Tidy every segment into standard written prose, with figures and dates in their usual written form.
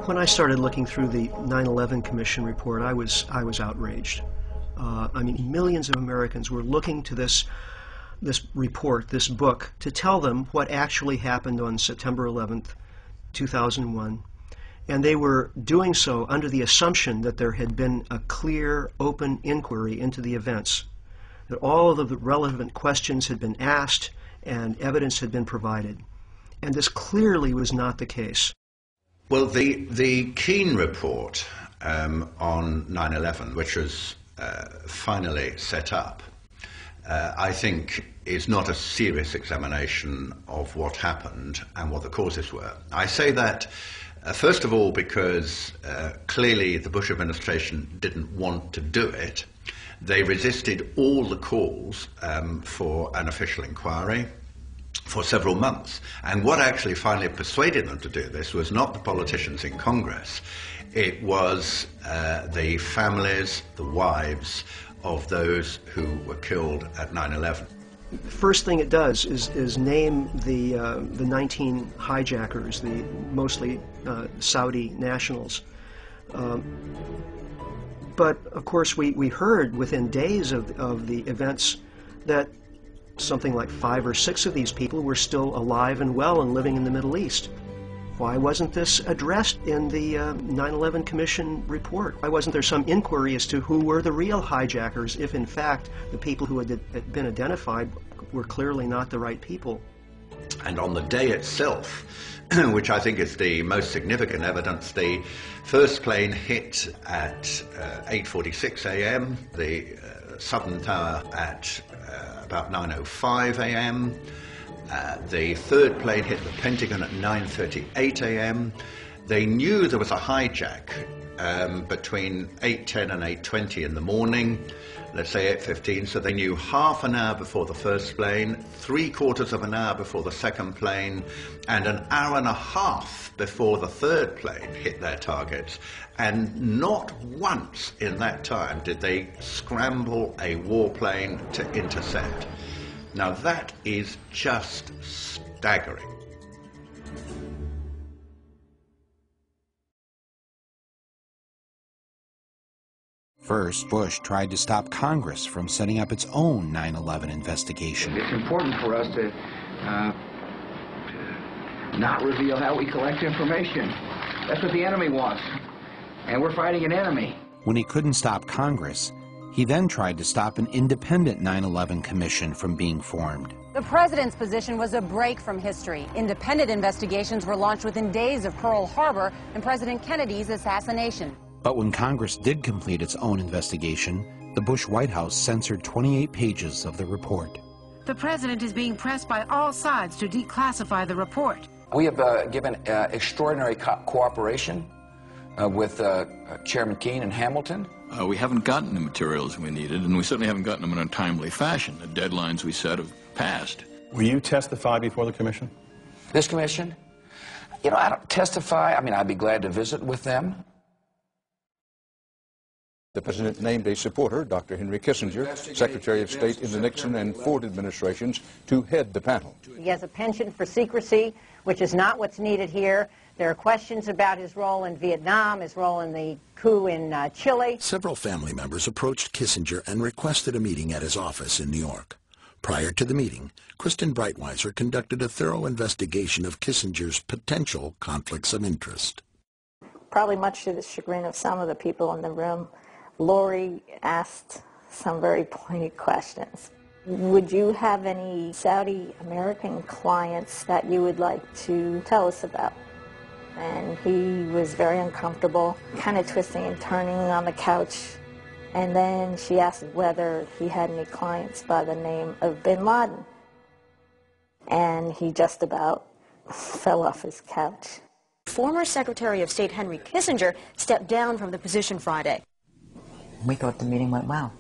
When I started looking through the 9/11 Commission report, I was outraged. I mean, millions of Americans were looking to this report, this book, to tell them what actually happened on September 11th, 2001. And they were doing so under the assumption that there had been a clear, open inquiry into the events, that all of the relevant questions had been asked and evidence had been provided. And this clearly was not the case. Well, the Keane report on 9/11, which was finally set up, I think is not a serious examination of what happened and what the causes were. I say that, first of all, because clearly the Bush administration didn't want to do it. They resisted all the calls for an official inquiry for several months. And what actually finally persuaded them to do this was not the politicians in Congress. It was the families, the wives of those who were killed at 9/11. The first thing it does is name the 19 hijackers, the mostly Saudi nationals. But of course we heard within days of the events that something like 5 or 6 of these people were still alive and well and living in the Middle East. Why wasn't this addressed in the 9/11 Commission report? Why wasn't there some inquiry as to who were the real hijackers if in fact the people who had been identified were clearly not the right people? And on the day itself, which I think is the most significant evidence, the first plane hit at 8:46 a.m., the Southern Tower at about 9:05 a.m., the third plane hit the Pentagon at 9:38 a.m. They knew there was a hijack between 8:10 and 8:20 in the morning, let's say 8:15, so they knew half an hour before the first plane, 3/4 of an hour before the second plane, and an hour and a half before the third plane hit their targets. And not once in that time did they scramble a warplane to intercept. Now that is just staggering. First, Bush tried to stop Congress from setting up its own 9/11 investigation. It's important for us to not reveal how we collect information. That's what the enemy wants. And we're fighting an enemy. When he couldn't stop Congress, he then tried to stop an independent 9/11 commission from being formed. The president's position was a break from history. Independent investigations were launched within days of Pearl Harbor and President Kennedy's assassination. But when Congress did complete its own investigation, the Bush White House censored 28 pages of the report. The president is being pressed by all sides to declassify the report. We have given extraordinary cooperation with Chairman Keane and Hamilton. We haven't gotten the materials we needed, and we certainly haven't gotten them in a timely fashion. The deadlines we set have passed. Will you testify before the commission? This commission? You know, I don't testify. I mean, I'd be glad to visit with them. The president named a supporter, Dr. Henry Kissinger, Secretary of State in the Nixon and Ford administrations, to head the panel. He has a penchant for secrecy, which is not what's needed here. There are questions about his role in Vietnam, his role in the coup in Chile. Several family members approached Kissinger and requested a meeting at his office in New York. Prior to the meeting, Kristen Breitweiser conducted a thorough investigation of Kissinger's potential conflicts of interest. Probably much to the chagrin of some of the people in the room, Lori asked some very pointed questions. Would you have any Saudi American clients that you would like to tell us about? And he was very uncomfortable, kind of twisting and turning on the couch. And then she asked whether he had any clients by the name of Bin Laden. And he just about fell off his couch. Former Secretary of State Henry Kissinger stepped down from the position Friday. We thought the meeting went well.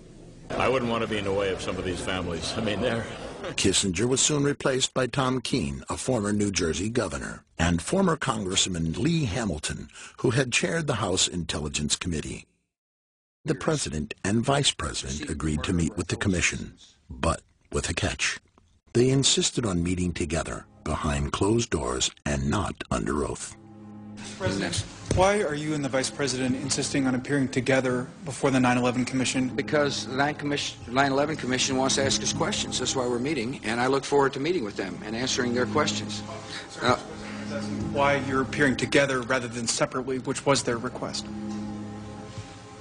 I wouldn't want to be in the way of some of these families. I mean, they're... Kissinger was soon replaced by Tom Keene, a former New Jersey governor, and former Congressman Lee Hamilton, who had chaired the House Intelligence Committee. The president and vice president agreed to meet with the commission, but with a catch. They insisted on meeting together behind closed doors and not under oath. President, why are you and the Vice President insisting on appearing together before the 9/11 Commission? Because the 9/11 Commission wants to ask us questions. That's why we're meeting, and I look forward to meeting with them and answering their questions. Why you're appearing together rather than separately, which was their request?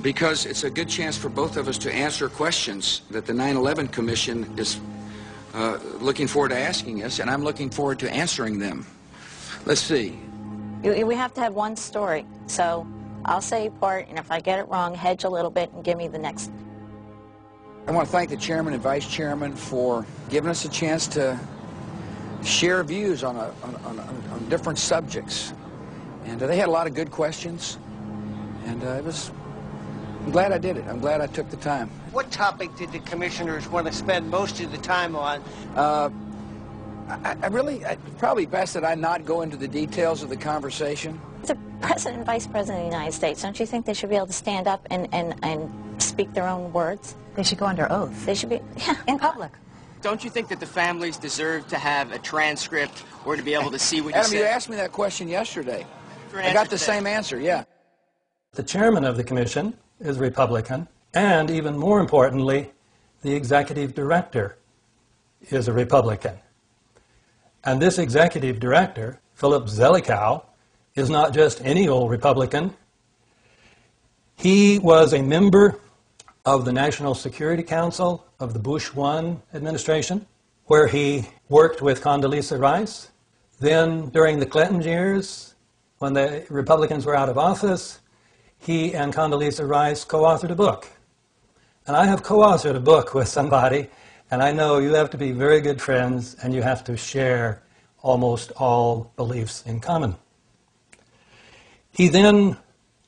Because it's a good chance for both of us to answer questions that the 9/11 Commission is looking forward to asking us, and I'm looking forward to answering them. Let's see. We have to have one story, so I'll say part, and if I get it wrong, hedge a little bit and give me the next. I want to thank the Chairman and Vice Chairman for giving us a chance to share views on different subjects. And they had a lot of good questions, and I'm glad I did it. I'm glad I took the time. What topic did the commissioners want to spend most of the time on? Probably best that I not go into the details of the conversation. The President and Vice President of the United States, don't you think they should be able to stand up and speak their own words? They should go under oath. They should be, yeah. In public. Don't you think that the families deserve to have a transcript or to be able to see what you Adam, said? you asked me that question yesterday. I got the same answer, yeah. The chairman of the commission is Republican, and even more importantly, the executive director is a Republican. And this executive director, Philip Zelikow, is not just any old Republican. He was a member of the National Security Council of the Bush I administration, where he worked with Condoleezza Rice. Then, during the Clinton years, when the Republicans were out of office, he and Condoleezza Rice co-authored a book. And I have co-authored a book with somebody, and I know you have to be very good friends, and you have to share almost all beliefs in common. He then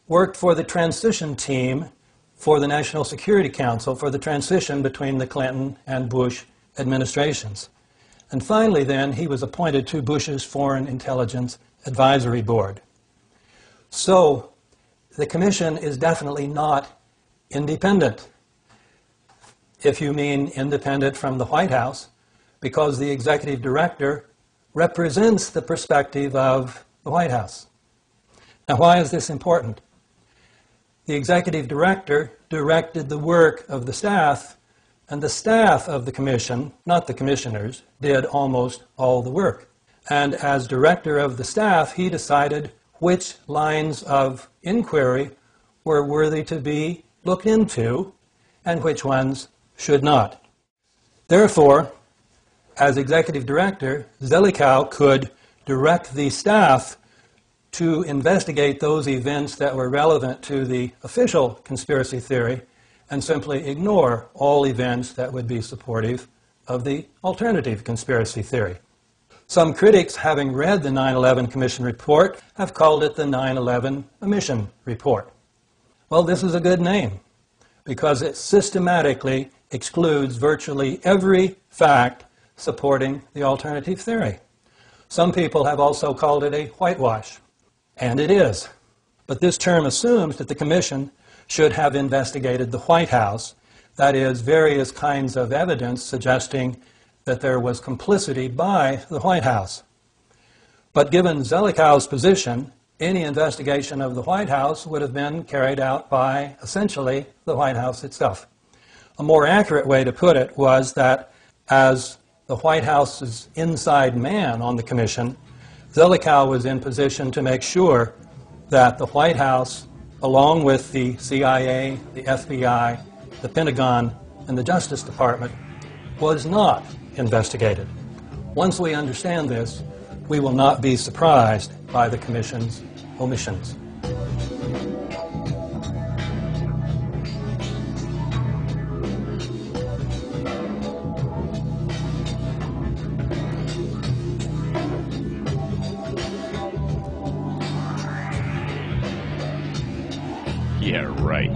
worked for the transition team for the National Security Council for the transition between the Clinton and Bush administrations. And finally then, he was appointed to Bush's Foreign Intelligence Advisory Board. So, the commission is definitely not independent, if you mean independent from the White House, because the executive director represents the perspective of the White House. Now, why is this important? The executive director directed the work of the staff, and the staff of the commission, not the commissioners, did almost all the work. And as director of the staff, he decided which lines of inquiry were worthy to be looked into and which ones should not. Therefore, as executive director, Zelikow could direct the staff to investigate those events that were relevant to the official conspiracy theory and simply ignore all events that would be supportive of the alternative conspiracy theory. Some critics, having read the 9/11 Commission report, have called it the 9/11 Omission Report. Well, this is a good name because it systematically excludes virtually every fact supporting the alternative theory. Some people have also called it a whitewash, and it is. But this term assumes that the Commission should have investigated the White House, that is, various kinds of evidence suggesting that there was complicity by the White House. But given Zelikow's position, any investigation of the White House would have been carried out by, essentially, the White House itself. A more accurate way to put it was that as the White House's inside man on the Commission, Zelikow was in position to make sure that the White House, along with the CIA, the FBI, the Pentagon, and the Justice Department, was not investigated. Once we understand this, we will not be surprised by the Commission's omissions. Yeah, right.